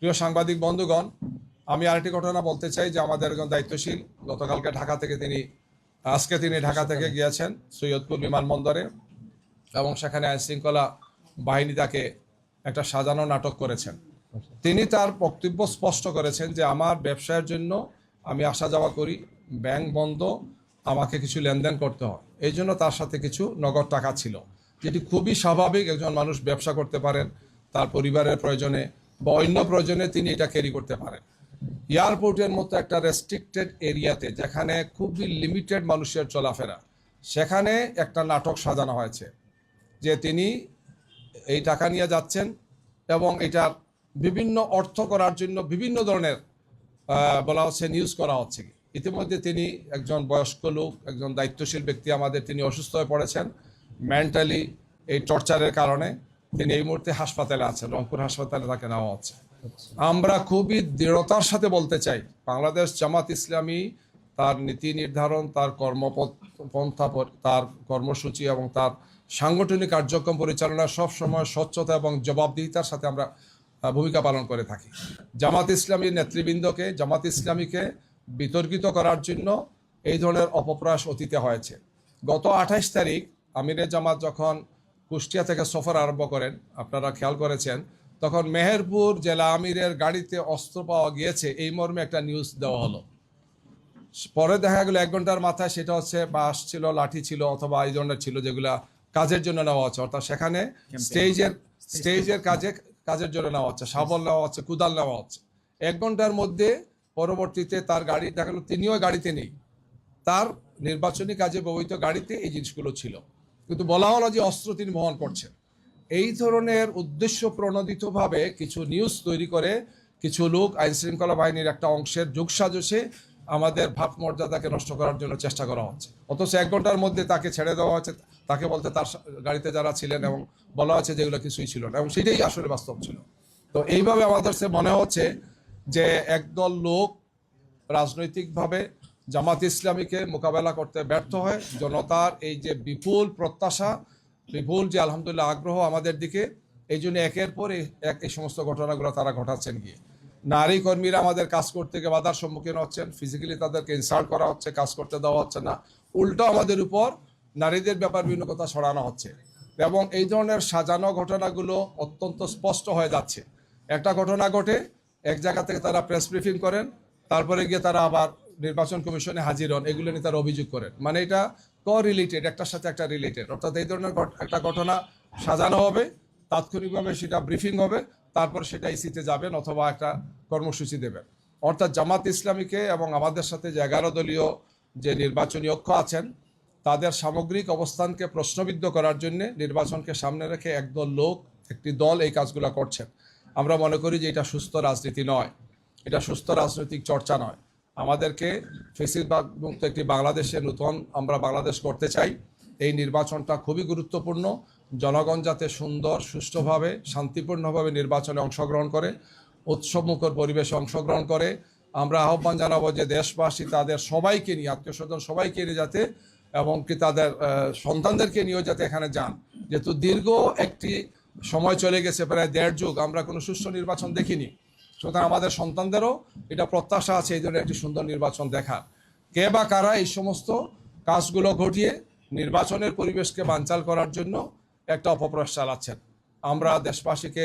প্রিয় সাংবাদিক বন্ধুগণ, আমি আরেকটি ঘটনা বলতে চাই যে আমাদের একজন দায়িত্বশীল গতকালকে আজকে তিনি ঢাকা থেকে গিয়েছেন সৈয়দপুর বিমানবন্দরে এবং সেখানে আইনশৃঙ্খলা বাহিনী তাকে একটা সাজানো নাটক করেছেন। তিনি তার বক্তব্য স্পষ্ট করেছেন যে আমার ব্যবসায়ের জন্য আমি আসা যাওয়া করি, ব্যাংক বন্ধ, আমাকে কিছু লেনদেন করতে হয়, এই জন্য তার সাথে কিছু নগদ টাকা ছিল, যেটি খুবই স্বাভাবিক। একজন মানুষ ব্যবসা করতে পারেন তার পরিবারের প্রয়োজনে বা অন্য প্রয়োজনে তিনি এটা ক্যারি করতে পারেন। এয়ারপোর্টের মতো একটা রেস্ট্রিক্টেড এরিয়াতে যেখানে খুবই লিমিটেড মানুষের চলাফেরা, সেখানে একটা নাটক সাজানো হয়েছে যে তিনি এই টাকা নিয়ে যাচ্ছেন এবং এটার বিভিন্ন অর্থ করার জন্য বিভিন্ন ধরনের বলা হচ্ছে নিউজ করা হচ্ছে। ইতিমধ্যে তিনি একজন বয়স্ক লোক, একজন দায়িত্বশীল ব্যক্তি আমাদের, তিনি অসুস্থ হয়ে পড়েছেন মেন্টালি এই টর্চারের কারণে। তিনি এই মুহূর্তে হাসপাতালে আছেন, রংপুর হাসপাতালে তাকে নেওয়া হচ্ছে। আমরা খুবই দৃঢ়তার সাথে বলতে চাই, বাংলাদেশ জামাত ইসলামী তার নীতি নির্ধারণ, তার কর্মপন্থা, তার কর্মসূচি এবং তার সাংগঠনিক কার্যক্রম পরিচালনা সবসময় স্বচ্ছতা এবং জবাবদিহিতার সাথে আমরা ভূমিকা পালন করে থাকি। জামাত ইসলামীর নেতৃবৃন্দকে, জামাত ইসলামীকে বিতর্কিত করার জন্য এই ধরনের অপপ্রয়াস অতীতে হয়েছে। গত 28 তারিখ আমিরে জামাত যখন কুষ্টিয়া থেকে সফর আরম্ভ করেন, আপনারা খেয়াল করেছেন, তখন মেহেরপুর জেলা আমিরের গাড়িতে অস্ত্র পাওয়া গিয়েছে এই মর্মে একটা নিউজ দেওয়া হলো। পরে দেখা গেল 1 ঘন্টার মাথায় সেটা হচ্ছে বাঁশ ছিল, লাঠি ছিল অথবা এই ধরনের ছিল যেগুলা কাজের জন্য নেওয়া হচ্ছে, অর্থাৎ সেখানে স্টেজের কাজের জন্য নেওয়া হচ্ছে, শাবল নেওয়া হচ্ছে, কুদাল নেওয়া হচ্ছে। 1 ঘন্টার মধ্যে পরবর্তীতে তার গাড়ি দেখা গেল তিনিও গাড়িতে নেই, তার নির্বাচনী কাজে ব্যবহৃত গাড়িতে এই জিনিসগুলো ছিল, কিন্তু বলা হলো যে অস্ত্র তিনি বহন করছেন। এই ধরনের উদ্দেশ্য প্রণোদিতভাবে কিছু নিউজ তৈরি করে কিছু লোক আইনশৃঙ্খলা বাহিনীর একটা অংশের যোগসাজশে আমাদের ভাবমর্যাদাকে নষ্ট করার জন্য চেষ্টা করা হচ্ছে। অথচ 1 ঘন্টার মধ্যে তাকে ছেড়ে দেওয়া হচ্ছে, তাকে বলতে তার গাড়িতে যারা ছিলেন এবং বলা হচ্ছে যেগুলো কিছুই ছিল না, এবং সেটাই আসলে বাস্তব ছিল। তো এইভাবে আমাদের সে মনে হচ্ছে যে একদল লোক রাজনৈতিকভাবে জামাত ইসলামীকে মোকাবেলা করতে ব্যর্থ হয়। জনতার এই যে বিপুল প্রত্যাশা, বিপুল যে আলহামদুলিল্লাহ আগ্রহ আমাদের দিকে, এই জন্য একের পর এক এই সমস্ত ঘটনাগুলো তারা ঘটাচ্ছেন। গিয়ে নারী কর্মীরা আমাদের কাজ করতে গিয়ে বাধার সম্মুখীন হচ্ছেন, ফিজিক্যালি তাদেরকে ইনসাল্ট করা হচ্ছে, কাজ করতে দেওয়া হচ্ছে না, উল্টো আমাদের উপর নারীদের ব্যাপার বিভিন্ন কথা ছড়ানো হচ্ছে। এবং এই ধরনের সাজানো ঘটনাগুলো অত্যন্ত স্পষ্ট হয়ে যাচ্ছে। একটা ঘটনা ঘটে, এক জায়গা থেকে তারা প্রেস ব্রিফিং করেন, তারপরে গিয়ে তারা আবার নির্বাচন কমিশনে হাজির হন, এগুলো নিয়ে তারা অভিযোগ করেন। মানে এটা রিলেটেড, একটার সাথে একটা রিলেটেড, অর্থাৎ এই ধরনের একটা ঘটনা সাজানো হবে, তাৎক্ষণিকভাবে সেটা ব্রিফিং হবে, তারপর সেটা ইসিতে যাবেন অথবা একটা কর্মসূচি দেবেন। অর্থাৎ জামাত ইসলামীকে এবং আমাদের সাথে যে 11 দলীয় যে নির্বাচনী ঐক্য আছেন তাদের সামগ্রিক অবস্থানকে প্রশ্নবিদ্ধ করার জন্য নির্বাচনকে সামনে রেখে একটি দল এই কাজগুলো করছেন। আমরা মনে করি যে এটা সুস্থ রাজনীতি নয়, এটা সুস্থ রাজনৈতিক চর্চা নয়। আমাদেরকে ফ্যাসিবাদ মুক্ত একটি বাংলাদেশে নতুন আমরা বাংলাদেশ করতে চাই। এই নির্বাচনটা খুবই গুরুত্বপূর্ণ। জনগণ যাতে সুন্দর, সুষ্ঠুভাবে, শান্তিপূর্ণভাবে নির্বাচনে অংশগ্রহণ করে, উৎসবমুখর পরিবেশে অংশগ্রহণ করে। আমরা আহ্বান জানাবো যে দেশবাসী তাদের সবাইকে নিয়ে, আত্মীয় স্বজন সবাইকে নিয়ে যাতে, এবং কি তাদের সন্তানদেরকে নিয়েও যাতে এখানে যান। যেহেতু দীর্ঘ একটি সময় চলে গেছে, প্রায় 1.5 যুগ আমরা কোনো সুষ্ঠু নির্বাচন দেখিনি, সুতরাং আমাদের সন্তানদেরও এটা প্রত্যাশা আছে এই ধরনের একটি সুন্দর নির্বাচন দেখার। কে বা কারা এই সমস্ত কাজগুলো ঘটিয়ে নির্বাচনের পরিবেশকে বানচাল করার জন্য একটা অপপ্রয়াস চালাচ্ছেন। আমরা দেশবাসীকে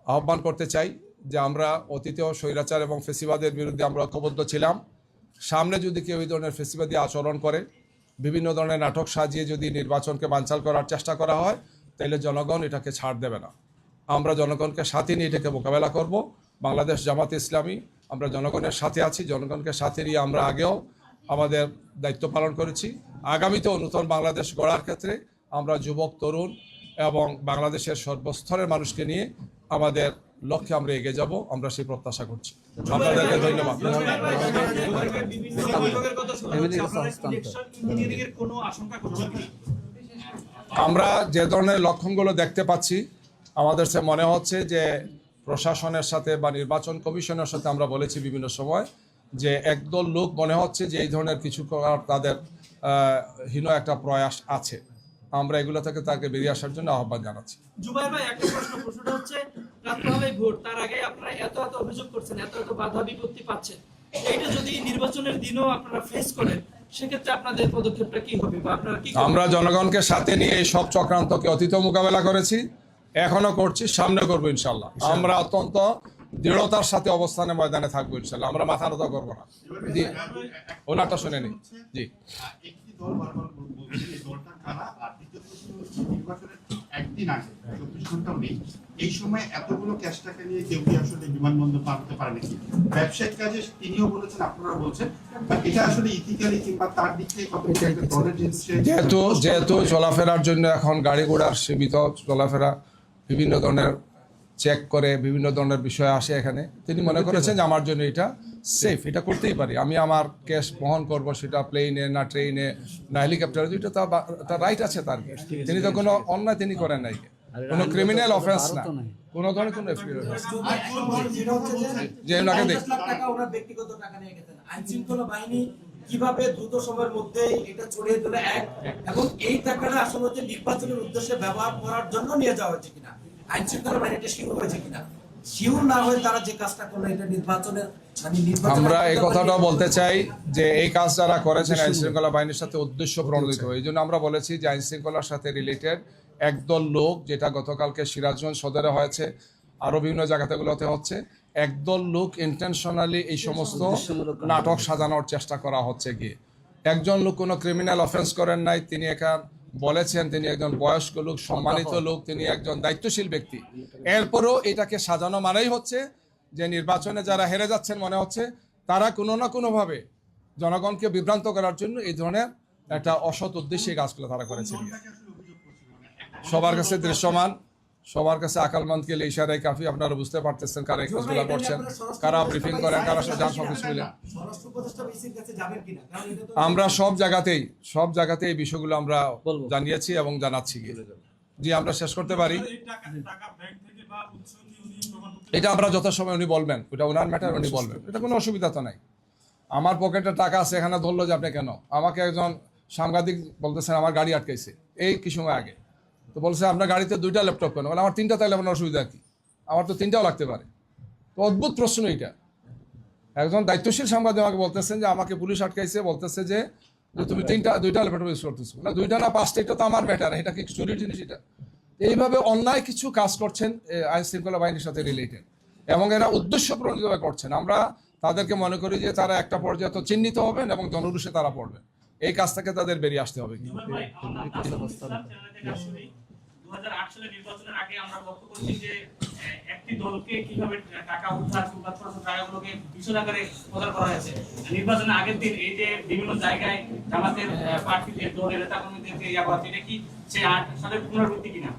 আহ্বান করতে চাই যে আমরা অতীতেও স্বৈরাচার এবং ফেসিবাদের বিরুদ্ধে আমরা ঐক্যবদ্ধ ছিলাম। সামনে যদি কেউ এই ধরনের ফেসিবাদী আচরণ করে, বিভিন্ন ধরনের নাটক সাজিয়ে যদি নির্বাচনকে বানচাল করার চেষ্টা করা হয়, তাহলে জনগণ এটাকে ছাড় দেবে না। আমরা জনগণকে সাথে নিয়ে এটাকে মোকাবেলা করব। বাংলাদেশ জামাত ইসলামী আমরা জনগণের সাথে আছি, জনগণকে সাথে নিয়ে আমরা আগেও আমাদের দায়িত্ব পালন করেছি। আগামীতেও নতুন বাংলাদেশ গড়ার ক্ষেত্রে আমরা যুবক, তরুণ এবং বাংলাদেশের সর্বস্তরের মানুষকে নিয়ে আমাদের লক্ষ্যে আমরা এগিয়ে যাব, আমরা সেই প্রত্যাশা করছি। আপনাদেরকে ধন্যবাদ। আমরা যে ধরনের লক্ষণগুলো দেখতে পাচ্ছি, আমাদের সে মনে হচ্ছে যে প্রশাসনের সাথে বা নির্বাচন কমিশনের সাথে আমরা বলেছি বিভিন্ন সময় যে একদল লোক মনে হচ্ছে যে এই ধরনের কিছু করার তাদের হীন একটা প্রয়াস আছে। আমরা এগুলো থেকে তাকে বেরিয়ে আসার জন্য আহ্বান জানাচ্ছি। জুবাইর ভাই, একটা প্রশ্নটা হচ্ছে প্রাথমিক ভোট তার আগে আপনারা এত অভিযোগ করছেন, এত বাধা বিপত্তি পাচ্ছেন, এইটা যদি নির্বাচনের দিনও আপনারা ফেস করেন, সেক্ষেত্রে আপনাদের পদক্ষেপটা কি হবে বা আপনারা কি করবেন? আমরা জনগণকে সাথে নিয়ে এই সব চক্রান্তকে অতীত মোকাবেলা করেছি, এখনো করছি, সামনে করবো ইনশাল্লাহ। আমরা অত্যন্ত দৃঢ়তার সাথে অবস্থানে ময়দানে থাকবো ইনশাল্লাহ। আমরা মাথা নত করবো না। জি, ওনারটা শুনে নি। জি, একটি দল বারবার বলছে এই দলটা কারা, আর দ্বিতীয় প্রশ্ন হচ্ছে নির্বাচনের একদিন আগে 24 ঘন্টাও নেই, এই সময় এতগুলো ক্যাশ টাকা নিয়ে কেউ কি আসলে বিমানবন্দর পার হতে পারে নাকি? ব্যবসায়িক কাজে তিনিও বলেছেন, আপনারা বলছেন, এটা আসলে ইথিক্যালি কিংবা তার দিক থেকে কত দলের যেহেতু চলাফেরার জন্য এখন গাড়ি ঘোড়ার সীমিত চলাফেরা, বিভিন্ন ধরনের চেক করে বিভিন্ন ধরনের বিষয় আসে এখানে, তিনি মনে করেছেন যে আমার জন্য এটা সেফ, এটা করতেই পারি, আমি আমার ক্যাশ বহন করব, সেটা প্লেনে না ট্রেনে না হেলিকপ্টারে, এটা তার রাইট আছে তার। তিনি তো কোনো অন্যায় তিনি করেন নাই, কোনো ক্রিমিনাল অফেন্স না, কোনো ধরনের কোনো যে ওনাকে দেখ ব্যক্তিগত টাকা নিয়ে গেছেন, আইন শৃঙ্খলা বাহিনী কিভাবে দ্রুত সময়ের মধ্যে এটা ছড়িয়ে দিল এক, এবং এই টাকাটা আসলে হচ্ছে নির্বাচনের উদ্দেশ্যে ব্যবহার করার জন্য নিয়ে যাওয়া হয়েছে কিনা, আইন শৃঙ্খলা বাহিনীটা শিওর হয়েছে কিনা, শিওর না হয়ে তারা যে কাজটা করলো এটা নির্বাচনের আমরা এই কথাটাও বলতে চাই যে এই কাজ যারা করেছেন আইন শৃঙ্খলা বাহিনীর সাথে উদ্দেশ্য প্রণোদিত, এই জন্য আমরা বলেছি যে আইন শৃঙ্খলার সাথে রিলেটেড একদল লোক, যেটা গতকালকে সিরাজগঞ্জ সদরে হয়েছে, আরো বিভিন্ন জায়গাগুলোতে হচ্ছে, একদল লোক ইন্টেনশনালি এই সমস্ত নাটক সাজানোর চেষ্টা করা হচ্ছে গিয়ে। একজন লোক কোনো ক্রিমিনাল অফেন্স করেন নাই, তিনি এখান বলেছেন তিনি একজন বয়স্ক লোক, সম্মানিত লোক, তিনি একজন দায়িত্বশীল ব্যক্তি, এরপরও এটাকে সাজানো মানেই হচ্ছে যে নির্বাচনে যারা হেরে যাচ্ছেন মনে হচ্ছে তারা কোনো না কোনোভাবে জনগণকে বিভ্রান্ত করার জন্য এই ধরনের একটা অসৎ উদ্দেশ্যে কাজগুলো তারা করেছে। সবার কাছে দৃশ্যমান, সবার কাছে আকালমন্দ কে ইশারায় কাফি, আপনারা বুঝতে পারতেছেন কারা এই কাজগুলো করছেন, কারা ব্রিফিং করেন, কারা যান, সব কিছু মিলে আমরা সব জায়গাতেই এই বিষয়গুলো আমরা জানিয়েছি এবং জানাচ্ছি। জি, আমরা শেষ করতে পারি, এটা আমরা যথাসময় উনি বলবেন, ওটা ওনার ম্যাটার, উনি বলবেন, এটা কোনো অসুবিধা তো নাই। আমার পকেটে টাকা আছে, এখানে ধরলো যে আপনি কেন, আমাকে একজন সাংবাদিক বলতেছেন আমার গাড়ি আটকাইছে এই কি সময় আগে, তো বলছে আপনার গাড়িতে 2টা ল্যাপটপ কেন, বলে আমার 3টা, তাইলে আপনার অসুবিধা কি, আমার তো 3টাও লাগতে পারে। তো অদ্ভুত প্রশ্ন এটা। একজন দায়িত্বশীল সাংবাদিক আমাকে বলতেছেন যে আমাকে পুলিশ আটকাইছে, বলতেছে যে তুমি 2টা ল্যাপটপ ইউজ করতেছো, না 2টা না 5টা, এটা তো আমার ম্যাটার, এটা কি চুরির জিনিস? এটা এইভাবে অন্যায় কিছু কাজ করছেন আইন শৃঙ্খলা বাহিনীর সাথে রিলেটেড, এবং এরা উদ্দেশ্যপ্রণোদিতভাবে করছেন। আমরা তাদেরকে মনে করি যে তারা একটা পর্যায়ে তো চিহ্নিত হবেন এবং জনরুষে তারা পড়বেন, এই কাজ থেকে তাদের বেরিয়ে আসতে হবে। 2008 সালে নির্বাচনের আগে আমরা লক্ষ্য করেছি যে একটি দলকে কিভাবে টাকা উদ্ধার কিংবা ছোট ছোট টাকাগুলোকে বিশদ আকারে প্রচার করা হয়েছে। নির্বাচনের আগের দিন এই যে বিভিন্ন জায়গায় জামাতের প্রার্থীদের দলের নেতাকর্মীদেরকে এটা কি সেই 8 সালের পুনরাবৃত্তি কিনা?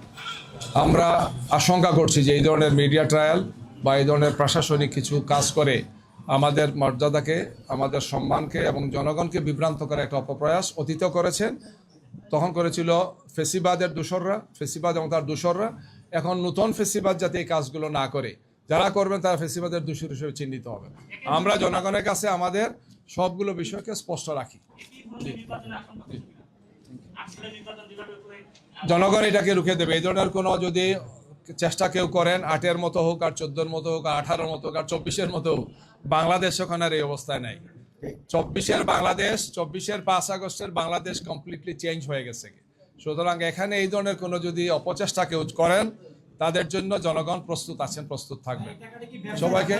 আমরা আশঙ্কা করছি যে এই ধরনের মিডিয়া ট্রায়াল বা এই ধরনের প্রশাসনিক কিছু কাজ করে আমাদের মর্যাদাকে, আমাদের সম্মানকে এবং জনগণকে বিভ্রান্ত করার একটা অপপ্রয়াস অতীত করেছেন। তখন করেছিল ফেসিবাদের দোসররা, ফেসিবাদ এবং তার দোসররা। এখন নতুন ফেসিবাদ যাতে এই কাজগুলো না করে, যারা করবেন তারা ফেসিবাদের দোষর হিসেবে চিহ্নিত হবে। আমরা জনগণের কাছে আমাদের সবগুলো বিষয়কে স্পষ্ট রাখি। জনগণ এটাকে রুখে দেবে। এই ধরনের কোনো যদি চেষ্টা কেউ করেন, 8-এর মতো হোক আর 14-এর মতো হোক আর 18-এর মতো হোক আর 24-এর মতো হোক, বাংলাদেশ ওখানে আর এই অবস্থায় নাই। 24-এর বাংলাদেশ, 24-এর 5 আগস্টের বাংলাদেশ কমপ্লিটলি চেঞ্জ হয়ে গেছে। সুতরাং এখানে এই ধরনের কোনো যদি অপচেষ্টা কেউ করেন, তাদের জন্য জনগণ প্রস্তুত আছেন, প্রস্তুত থাকবেন। সবাইকে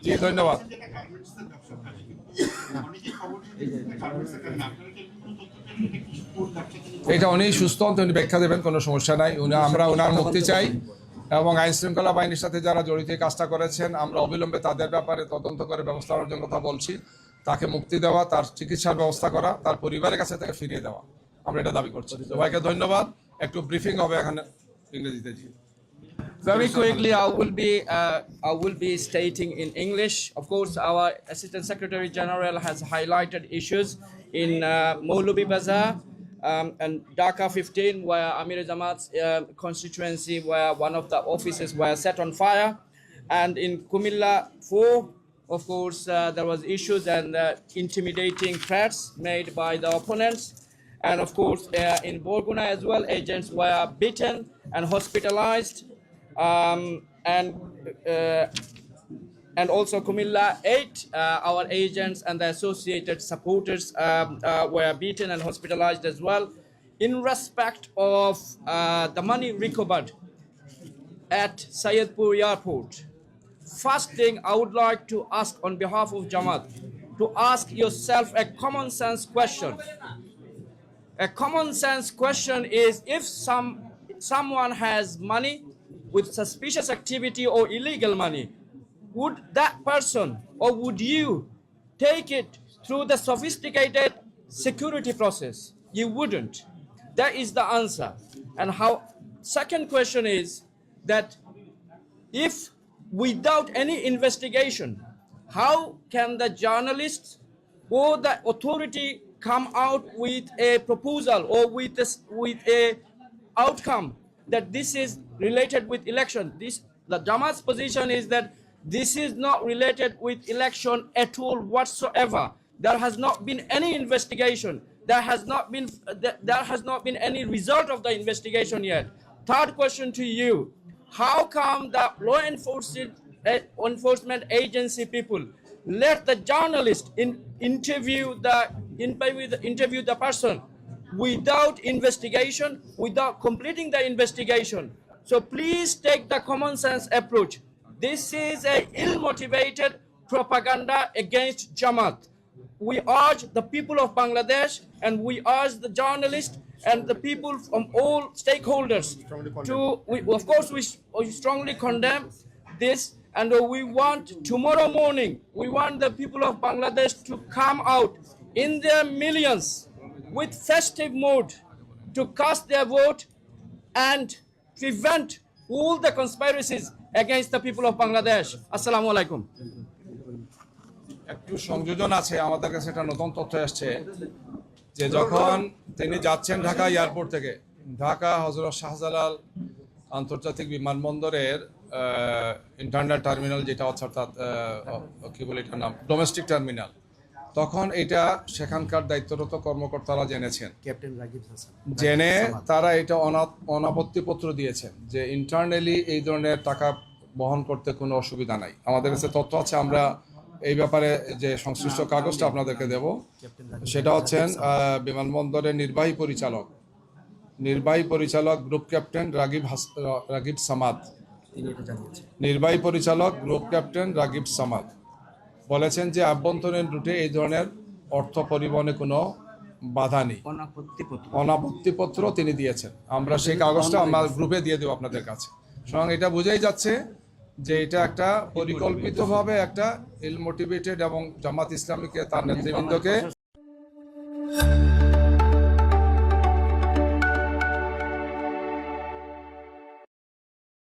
জি ধন্যবাদ। এটা উনি সুস্থ, উনি ব্যাখ্যা দেবেন, কোনো সমস্যা নাই। আমরা ওনার মুক্তি চাই এবং আইন শৃঙ্খলা বাহিনীর সাথে যারা জড়িত কাজটা করেছেন, আমরা অবিলম্বে তাদের ব্যাপারে তদন্ত করে ব্যবস্থা নেওয়ার জন্য কথা বলছি। তাকে মুক্তি দেওয়া, তার চিকিৎসার ব্যবস্থা করা, তার পরিবারের কাছে তাকে ফিরিয়ে দেওয়া, আমরা এটা দাবি করছি। সবাইকে ধন্যবাদ। একটু ব্রিফিং হবে এখানে ইংরেজিতে। জি। Very quickly, I will be stating in English. Of course, our Assistant Secretary General has highlighted issues in Maulubi Bazaar and Dhaka 15, where Amir Jamaat's constituency, where one of the offices were set on fire, and in Kumilla 4, of course, there was issues and intimidating threats made by the opponents. And of course, in Borguna as well, agents were beaten and hospitalized. And also Kumilla 8, our agents and the associated supporters were beaten and hospitalized as well. In respect of the money recovered at Syedpur Airport, first thing I would like to ask on behalf of Jamaat, to ask yourself a common sense question. A common sense question is, if someone has money with suspicious activity or illegal money, would that person or would you take it through the sophisticated security process? You wouldn't. That is the answer. And how? Second question is that if without any investigation, how can the journalists or the authority come out with a proposal or with a outcome that this is related with election? The Jamaat's position is that this is not related with election at all whatsoever. There has not been any investigation. There has not been any result of the investigation yet. Third question to you: how come the law enforcement agency people let the journalist interview the person without investigation, without completing the investigation? So please take the common sense approach. This is a ill-motivated propaganda against Jamaat. We urge the people of Bangladesh and we urge the journalists and the people from all stakeholders we strongly condemn this, and we want tomorrow morning, we want the people of Bangladesh to come out in their millions with festive mood to cast their vote and prevent all the conspiracies against the people of Bangladesh. Assalamu alaikum. একটু সংযোজন আছে, আমাদের কাছে একটা নতুন তথ্য আসছে যে যখন তিনি যাচ্ছেন ঢাকা এয়ারপোর্ট থেকে, ঢাকা হযরত শাহজালাল আন্তর্জাতিক বিমানবন্দরের ইন্টারনাল টার্মিনাল, যেটা অর্থাৎ কি বলে এটার নাম, ডোমেস্টিক টার্মিনাল, তখন এটা সেখানকার দায়িত্বরত কর্মকর্তারা জেনেছেন, জেনে তারা এটা অনাপত্তিপত্র দিয়েছেন যে ইন্টারনালি এই ধরনের টাকা বহন করতে কোনো অসুবিধা নাই। আমাদের কাছে তথ্য আছে, আমরা এই ব্যাপারে যে সংশ্লিষ্ট কাগজটা আপনাদেরকে দেব, সেটা হচ্ছেন বিমানবন্দরের নির্বাহী পরিচালক গ্রুপ ক্যাপ্টেন রাগিব সামাদ, নির্বাহী পরিচালক গ্রুপ ক্যাপ্টেন রাগিব সামাদ বলেছেন যে আভ্যন্তরীণ রুটে এই ধরনের অর্থ পরিবহনে কোনো বাধা নেই, অনাপত্তিপত্র তিনি দিয়েছেন। আমরা সেই কাগজটা আমরা গ্রুপে দিয়ে দেবো আপনাদের কাছে। সুতরাং এটা বোঝাই যাচ্ছে যে এটা একটা পরিকল্পিতভাবে একটা ইল মোটিভেটেড এবং জামাত ইসলামীকে তার নেতৃবৃন্দকে